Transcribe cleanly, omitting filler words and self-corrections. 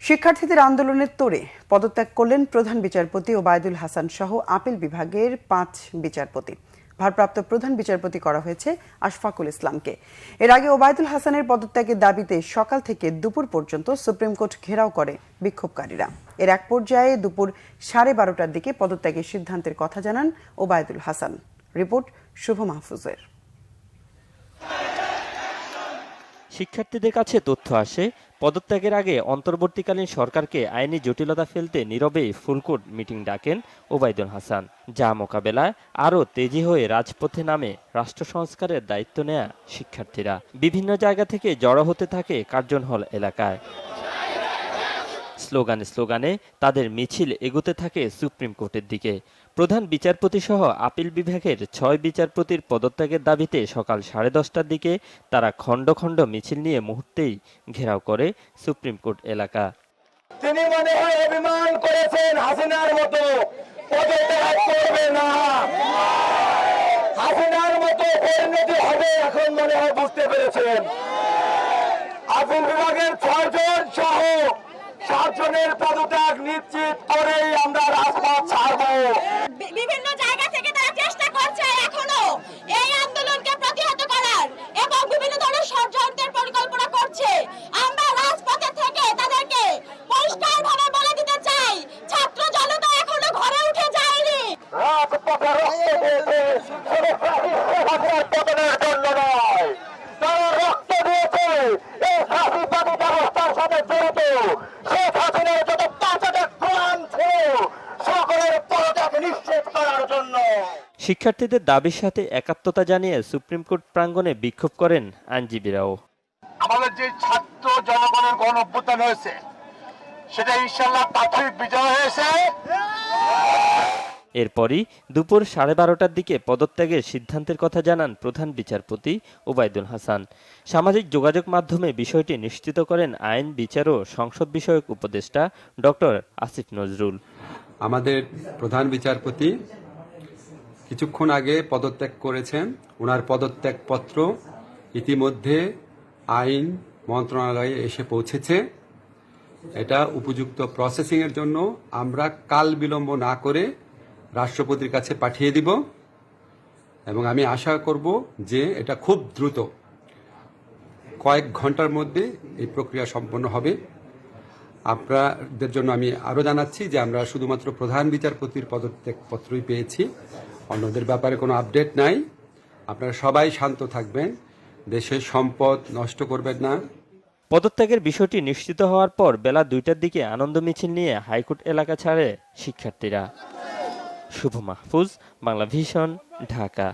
শিক্ষার্থীদের আন্দোলনের তোড়ে পদত্যাগ করলেন প্রধান বিচারপতি ওবায়দুল হাসান সহ আপিল বিভাগের 5 বিচারপতি। ভারপ্রাপ্ত প্রধান বিচারপতি করা হয়েছে আশফাকুল ইসলামকে। এর আগে ওবায়দুল হাসানের পদত্যাগের দাবিতে সকাল থেকে দুপুর পর্যন্ত সুপ্রিম কোর্ট ঘেরাও করে বিক্ষোভকারীরা। এর এক পর্যায়ে দুপুর 12:30টার দিকে পদত্যাগের সিদ্ধান্তের কথা জানান ওবায়দুল হাসান। রিপোর্ট শুভ মাহফুজের। শিক্ষার্থীদের কাছে তথ্য আসে, পদত্যাগের আগে অন্তর্বর্তীকালীন সরকারকে আইনি জটিলতা ফেলতে নীরবেই ফুলকোর্ট মিটিং ডাকেন ওবায়দুল হাসান, যা মোকাবেলায় আরও তেজি হয়ে রাজপথে নামে রাষ্ট্র সংস্কারের দায়িত্ব নেয়া শিক্ষার্থীরা। বিভিন্ন জায়গা থেকে জড়ো হতে থাকে কার্জন হল এলাকায়। স্লোগানে স্লোগানে তাদের মিছিল এগোতে থাকে সুপ্রিম কোর্টের দিকে। প্রধান বিচারপতি সহ আপিল বিভাগের 6 বিচারপতির পদত্যাগের দাবিতে সকাল 10:30টার দিকে তারা খণ্ড খণ্ড মিছিল নিয়ে মুহূর্তেই ঘেরাও করে সুপ্রিম কোর্ট এলাকা। তিনি মনে হয় অভিমান করেছেন হাসিনার মতো পদত্যাগ করবে না, হাসিনার মতো পরিণতি হবে এখন মনে হয় বুঝতে পেরেছেন। আপিল বিভাগের 6 জন সহ 7 জনের পদত্যাগ নিশ্চিত করেই আমরা রাজপথ ছাড়বো। বিভিন্ন জায়গা থেকে তারা চেষ্টা করছে এখনো এই আন্দোলনকে প্রতিহত করার এবং বিভিন্ন ধরনের ষড়যন্ত্রের পরিকল্পনা করছে। আমরা রাজপথে থেকে তাদেরকে পরিষ্কারভাবে বলে দিতে চাই, ছাত্র জনতা এখনো ঘরে উঠে যায়নি। রাজপথে রক্ত দিয়েছে পতনের জন্য নয়, তারা রক্ত দিয়েছে এই ফাঁসিবাদী ব্যবস্থার সাথে জড়িত শেখ হাসিনার যত পাঁচটা প্রাণ ছিল সকলের পদত্যাগ নিশ্চিত করার জন্য। শিক্ষার্থীদের দাবির সাথে একাত্মতা জানিয়ে সুপ্রিম কোর্ট প্রাঙ্গণে বিক্ষোভ করেন আইনজীবীরাও। আমাদের যে ছাত্র জনগণের গণ অভ্যুত্থান হয়েছে সেটা ইনশাআল্লাহ প্রাথমিক বিজয় হয়েছে। এরপরই দুপুর 12:30টার দিকে পদত্যাগের সিদ্ধান্তের কথা জানান প্রধান বিচারপতি ওবায়দুল হাসান। সামাজিক যোগাযোগ মাধ্যমে বিষয়টি নিশ্চিত করেন আইন, বিচার ও সংসদ বিষয়ক উপদেষ্টা ডক্টর আসিফ নজরুল। আমাদের প্রধান বিচারপতি কিছুক্ষণ আগে পদত্যাগ করেছেন। ওনার পদত্যাগ পত্র ইতিমধ্যে আইন মন্ত্রণালয়ে এসে পৌঁছেছে। এটা উপযুক্ত প্রসেসিংয়ের জন্য আমরা কাল বিলম্ব না করে রাষ্ট্রপতির কাছে পাঠিয়ে দিব এবং আমি আশা করব যে এটা খুব দ্রুত কয়েক ঘন্টার মধ্যে এই প্রক্রিয়া সম্পন্ন হবে। আপনাদের জন্য আমি আরও জানাচ্ছি যে আমরা শুধুমাত্র প্রধান বিচারপতির পদত্যাগ পত্রই পেয়েছি, অন্যদের ব্যাপারে কোনো আপডেট নাই। আপনারা সবাই শান্ত থাকবেন, দেশের সম্পদ নষ্ট করবেন না। পদত্যাগের বিষয়টি নিশ্চিত হওয়ার পর বেলা 2টার দিকে আনন্দ মিছিল নিয়ে হাইকোর্ট এলাকা ছাড়ে শিক্ষার্থীরা। শুভ মাহফুজ, বাংলা ভিশন, ঢাকা।